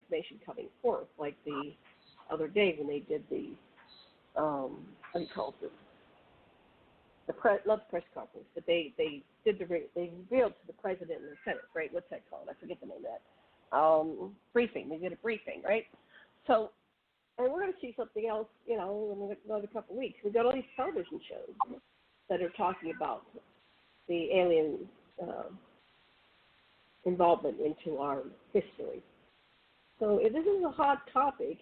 information coming forth, like the other day when they did the, what do you call it, not the press conference, but they revealed to the president and the Senate, right? What's that called? I forget the name of that. Briefing. They did a briefing, right? So, and we're going to see something else, you know, in another couple of weeks. We've got all these television shows that are talking about the alien involvement into our history. So if this is a hot topic,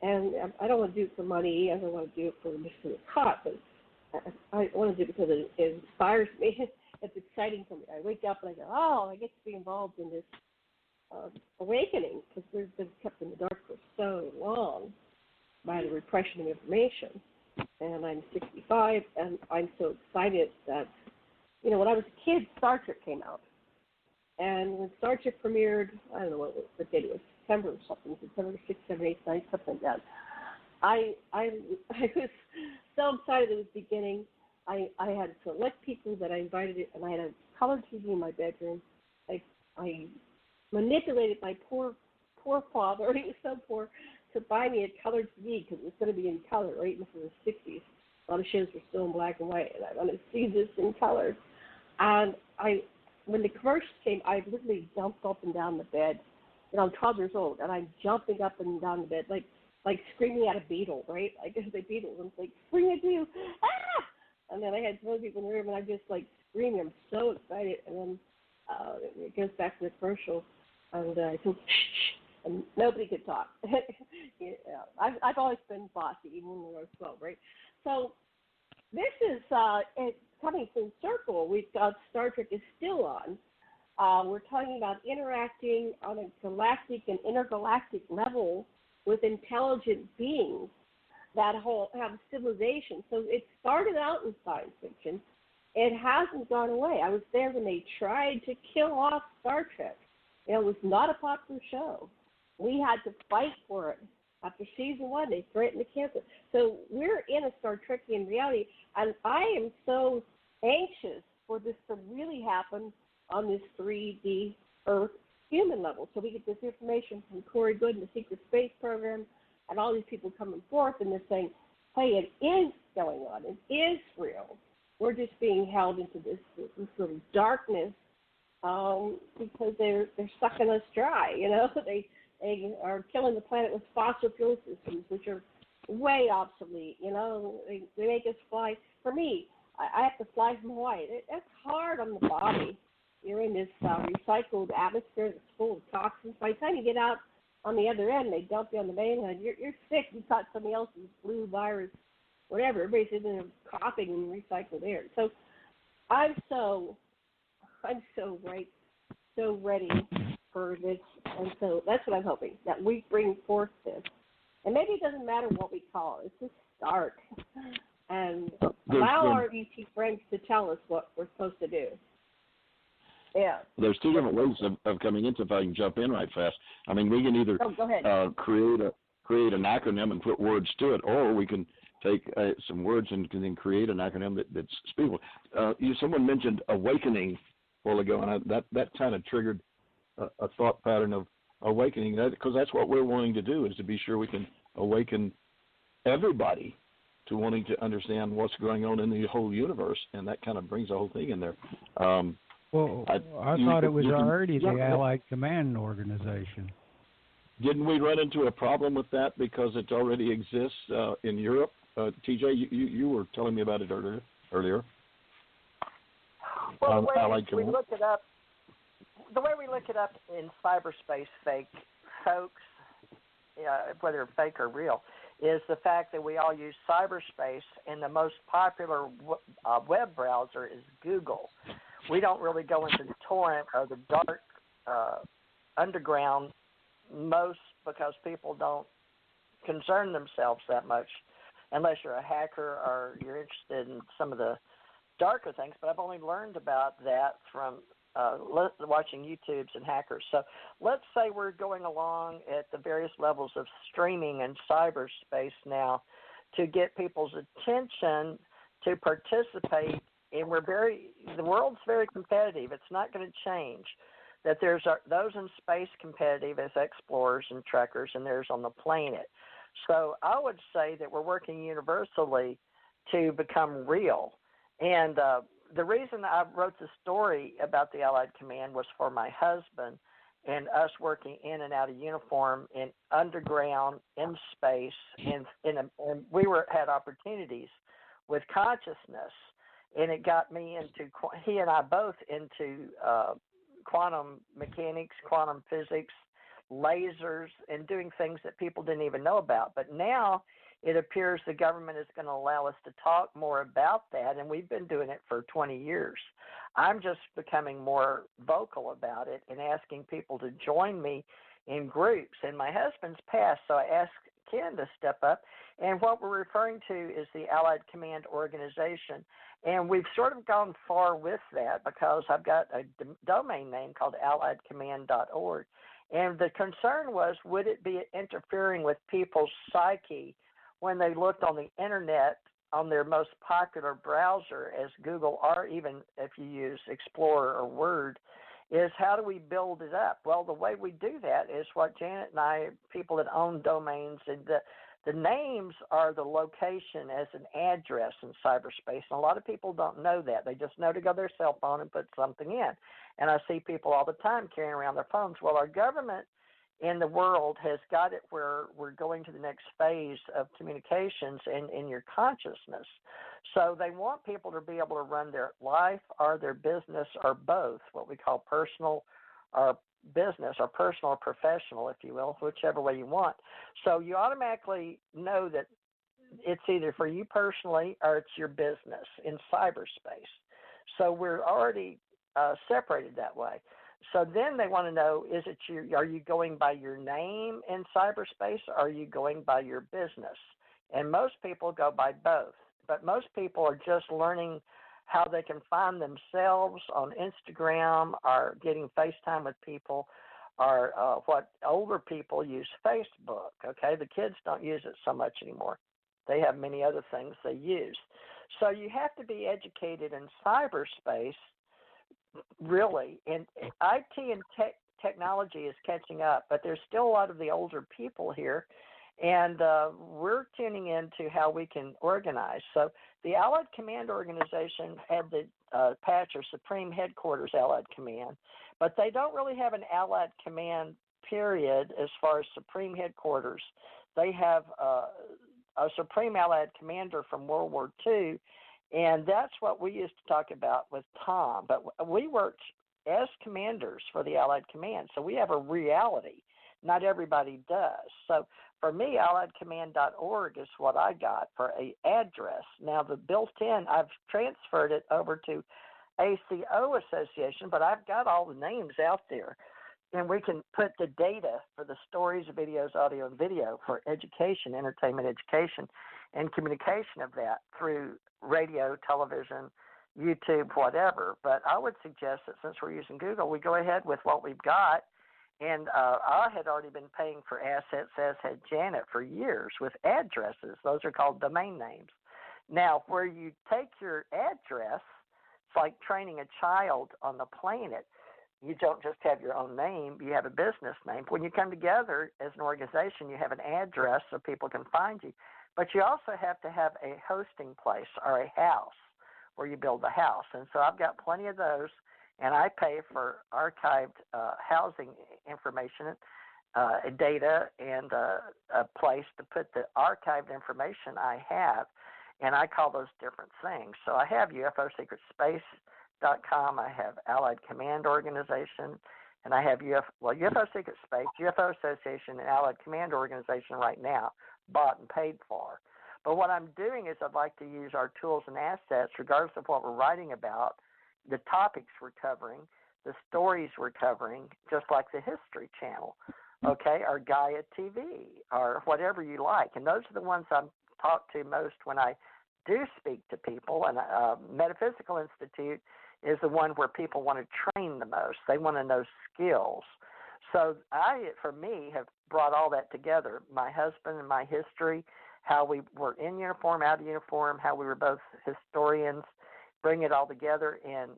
and I don't want to do it for money, I don't want to do it for the caught, but I want to do it because it inspires me. It's exciting for me. I wake up and I go, oh, I get to be involved in this awakening, because we've been kept in the dark for so long by the repression of information. And I'm 65, and I'm so excited that, you know, when I was a kid, Star Trek came out. And when Star Trek premiered, I don't know what date it was, September or something, September 6th, 7th, 8th, 9th, something like that. I was so excited at the beginning. I had select people that I invited, and I had a color TV in my bedroom. I manipulated my poor father, he was so poor, to buy me a color TV because it was going to be in color, right? This was the 60s. A lot of shows were still in black and white, and I wanted to see this in color. And when the commercials came, I literally jumped up and down the bed. You know, I'm 12 years old, and I'm jumping up and down the bed, like screaming at a beetle, right? Like a beetle. I'm like, scream at you, ah! And then I had some other people in the room, and I'm just like screaming. I'm so excited. And then it goes back to the commercial, and I said, shh, and nobody could talk. You know, I've always been bossy, even when we were 12, right? So this is it's coming full circle. We've got Star Trek is still on. We're talking about interacting on a galactic and intergalactic level with intelligent beings that have civilization. So it started out in science fiction. It hasn't gone away. I was there when they tried to kill off Star Trek. You know, it was not a popular show. We had to fight for it. After season 1, they threatened to cancel it. So we're in a Star Trekkian reality, and I am so anxious for this to really happen on this 3D Earth human level. So we get this information from Corey Goode and the Secret Space Program and all these people coming forth and they're saying, hey, it is going on. It is real. We're just being held into this sort of darkness because they're sucking us dry, you know. They are killing the planet with fossil fuel systems, which are way obsolete, you know. They make us fly. For me, I have to fly from Hawaii. That's hard on the body. You're in this recycled atmosphere that's full of toxins. By the time you get out on the other end, they dump you on the mainland. You're sick. You caught somebody else's flu, virus, whatever. Everybody's in there coughing in recycled air. So I'm so ready for this. And so that's what I'm hoping, that we bring forth this. And maybe it doesn't matter what we call it. It's just start. And allow our ET friends to tell us what we're supposed to do. Yeah. There's two different ways of coming into, if I can jump in right fast. I mean, we can either create an acronym and put words to it, or we can take some words and then create an acronym that's speakable. Someone mentioned awakening a while ago, and that kind of triggered a thought pattern of awakening, because that's what we're wanting to do, is to be sure we can awaken everybody to wanting to understand what's going on in the whole universe, and that kind of brings the whole thing in there. Well, I thought it was already the Allied Command Organization. Didn't we run into a problem with that because it already exists in Europe? TJ, you were telling me about it earlier. Well, we look it up. The way we look it up in cyberspace, folks, whether fake or real, is the fact that we all use cyberspace, and the most popular web browser is Google. We don't really go into the torrent or the dark underground because people don't concern themselves that much unless you're a hacker or you're interested in some of the darker things. But I've only learned about that from watching YouTubes and hackers. So let's say we're going along at the various levels of streaming and cyberspace now to get people's attention to participate. And the world's very competitive. It's not going to change. that there's those in space competitive as explorers and trekkers, and there's on the planet. So I would say that we're working universally to become real. And the reason I wrote the story about the Allied Command was for my husband and us working in and out of uniform in underground, in space, and we had opportunities with consciousness. And it got me into, he and I both into quantum mechanics, quantum physics, lasers, and doing things that people didn't even know about. But now it appears the government is going to allow us to talk more about that, and we've been doing it for 20 years. I'm just becoming more vocal about it and asking people to join me in groups. And my husband's passed, so I asked Ken to step up. And what we're referring to is the Allied Command Organization. And we've sort of gone far with that because I've got a domain name called alliedcommand.org. And the concern was, would it be interfering with people's psyche when they looked on the Internet on their most popular browser as Google, or even if you use Explorer or Word, is how do we build it up? Well, the way we do that is what Janet and I, people that own domains, and the names are the location as an address in cyberspace. And a lot of people don't know that. They just know to go to their cell phone and put something in. And I see people all the time carrying around their phones. Well, our government in the world has got it where we're going to the next phase of communications in your consciousness. So they want people to be able to run their life or their business or both, what we call personal or business, or personal or professional, if you will, whichever way you want. So you automatically know that it's either for you personally or it's your business in cyberspace. So we're already separated that way. So then they want to know, are you going by your name in cyberspace, or are you going by your business? And most people go by both. But most people are just learning how they can find themselves on Instagram or getting FaceTime with people, or what older people use Facebook, okay? The kids don't use it so much anymore. They have many other things they use. So you have to be educated in cyberspace, really. And IT and technology is catching up, but there's still a lot of the older people here, and we're tuning into how we can organize. So the Allied Command Organization had the patch or Supreme Headquarters Allied Command, but they don't really have an Allied Command, period, as far as Supreme Headquarters. They have a Supreme Allied Commander from World War II, and that's what we used to talk about with Tom. But we worked as commanders for the Allied Command, so we have a reality. Not everybody does. So for me, alliedcommand.org is what I got for an address. Now, the built-in, I've transferred it over to ACO Association, but I've got all the names out there. And we can put the data for the stories, videos, audio, and video for education, entertainment education, and communication of that through radio, television, YouTube, whatever. But I would suggest that since we're using Google, we go ahead with what we've got. And I had already been paying for assets, as had Janet, for years with addresses. Those are called domain names. Now, where you take your address, it's like training a child on the planet. You don't just have your own name, you have a business name. When you come together as an organization, you have an address so people can find you. But you also have to have a hosting place or a house where you build the house. And so I've got plenty of those, and I pay for archived housing information, data, and a place to put the archived information I have, and I call those different things. So I have UFO Secret Space.com, I have Allied Command Organization, and I have UFO Secret Space, UFO Association, and Allied Command Organization right now, bought and paid for. But what I'm doing is I'd like to use our tools and assets, regardless of what we're writing about, the topics we're covering, the stories we're covering, just like the History Channel, okay, or Gaia TV, or whatever you like. And those are the ones I talk to most when I do speak to people. And Metaphysical Institute is the one where people want to train the most. They want to know skills. So I, for me, have brought all that together, my husband and my history, how we were in uniform, out of uniform, how we were both historians, bring it all together and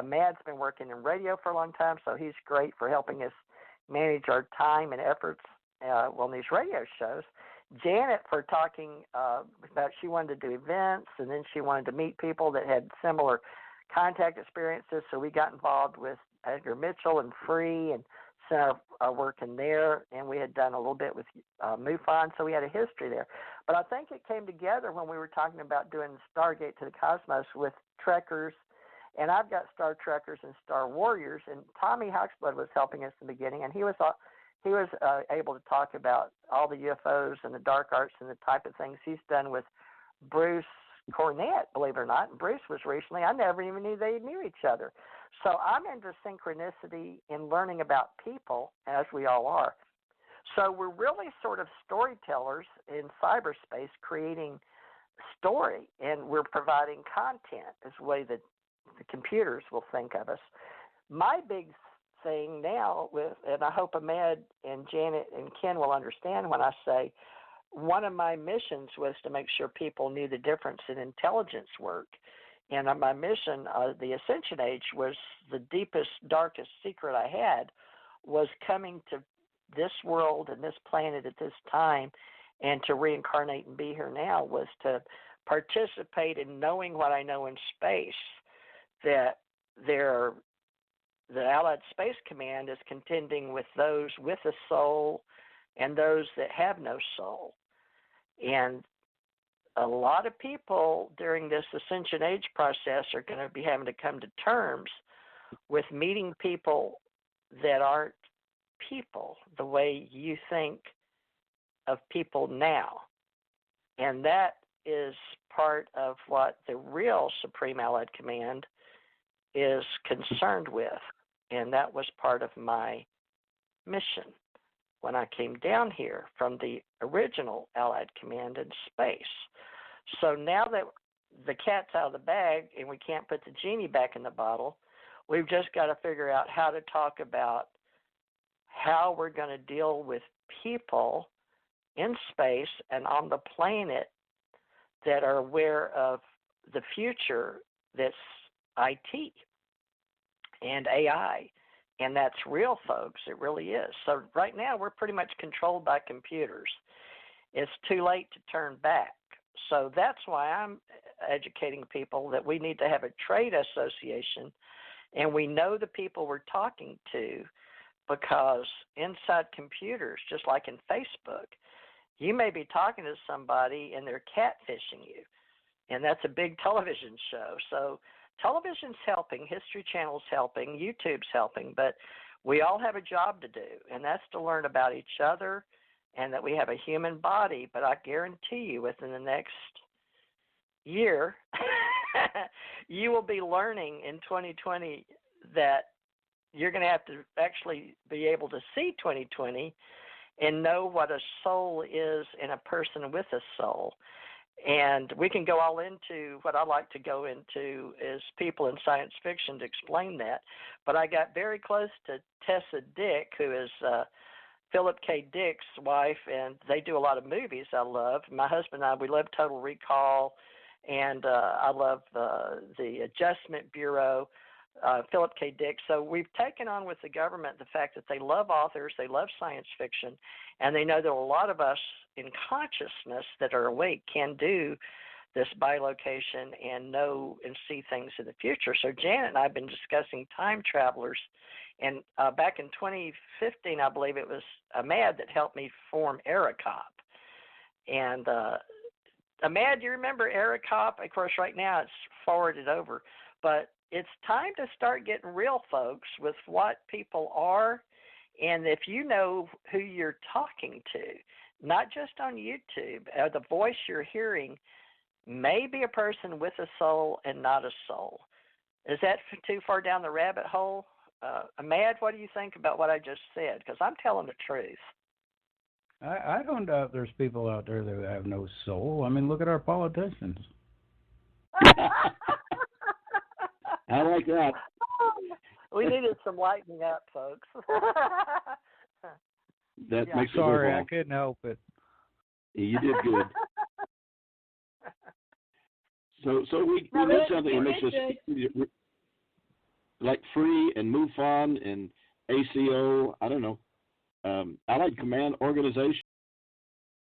Mad's been working in radio for a long time, so he's great for helping us manage our time and efforts on these radio shows. Janet for talking about she wanted to do events, and then she wanted to meet people that had similar contact experiences, so we got involved with Edgar Mitchell and Free and sent our work in there, and we had done a little bit with MUFON, so we had a history there. But I think it came together when we were talking about doing Stargate to the Cosmos with Trekkers, and I've got Star Trekkers and Star Warriors, and Tommy Hawksblood was helping us in the beginning, and he was able to talk about all the UFOs and the dark arts and the type of things he's done with Bruce Cornett, believe it or not. And Bruce was recently, I never even knew they knew each other. So I'm into synchronicity in learning about people, as we all are. So we're really sort of storytellers in cyberspace, creating story, and we're providing content as a way that the computers will think of us. My big thing now and I hope Ahmed and Janet and Ken will understand when I say one of my missions was to make sure people knew the difference in intelligence work. And my mission, the Ascension Age, was the deepest, darkest secret I had, was coming to this world and this planet at this time, and to reincarnate and be here now was to participate in knowing what I know in space, that the Allied Space Command is contending with those with a soul and those that have no soul. And a lot of people during this Ascension Age process are going to be having to come to terms with meeting people that aren't people the way you think of people now. And that is part of what the real Supreme Allied Command is concerned with. And that was part of my mission when I came down here from the original Allied Command in space. So now that the cat's out of the bag and we can't put the genie back in the bottle, we've just got to figure out how to talk about how we're going to deal with people in space and on the planet that are aware of the future that's IT and AI. And that's real, folks. It really is. So right now we're pretty much controlled by computers. It's too late to turn back. So that's why I'm educating people that we need to have a trade association, and we know the people we're talking to, because inside computers, just like in Facebook, you may be talking to somebody and they're catfishing you, and that's a big television show. So television's helping, History Channel's helping, YouTube's helping, but we all have a job to do, and that's to learn about each other and that we have a human body. But I guarantee you within the next year, you will be learning in 2020 that you're going to have to actually be able to see 2020 and know what a soul is in a person with a soul. And we can go all into what I like to go into is people in science fiction to explain that. But I got very close to Tessa Dick, who is Philip K. Dick's wife, and they do a lot of movies I love. My husband and I, we love Total Recall, and I love the Adjustment Bureau, Philip K. Dick. So we've taken on with the government the fact that they love authors, they love science fiction, and they know that a lot of us in consciousness that are awake can do this bilocation and know and see things in the future. So Janet and I have been discussing time travelers, and back in 2015, I believe it was Ahmad that helped me form ARACOP. And Ahmad, do you remember ARACOP? Of course, right now it's forwarded over, but it's time to start getting real, folks, with what people are. And if you know who you're talking to, not just on YouTube, the voice you're hearing may be a person with a soul and not a soul. Is that too far down the rabbit hole? Ahmad, what do you think about what I just said? Because I'm telling the truth. I don't doubt there's people out there that have no soul. I mean, look at our politicians. I like that. We needed some lightening up, folks. That yeah. makes Sorry, I couldn't help it. You did good. So we did something that makes us. like Free and MUFON and ACO, I don't know, Allied Command Organization.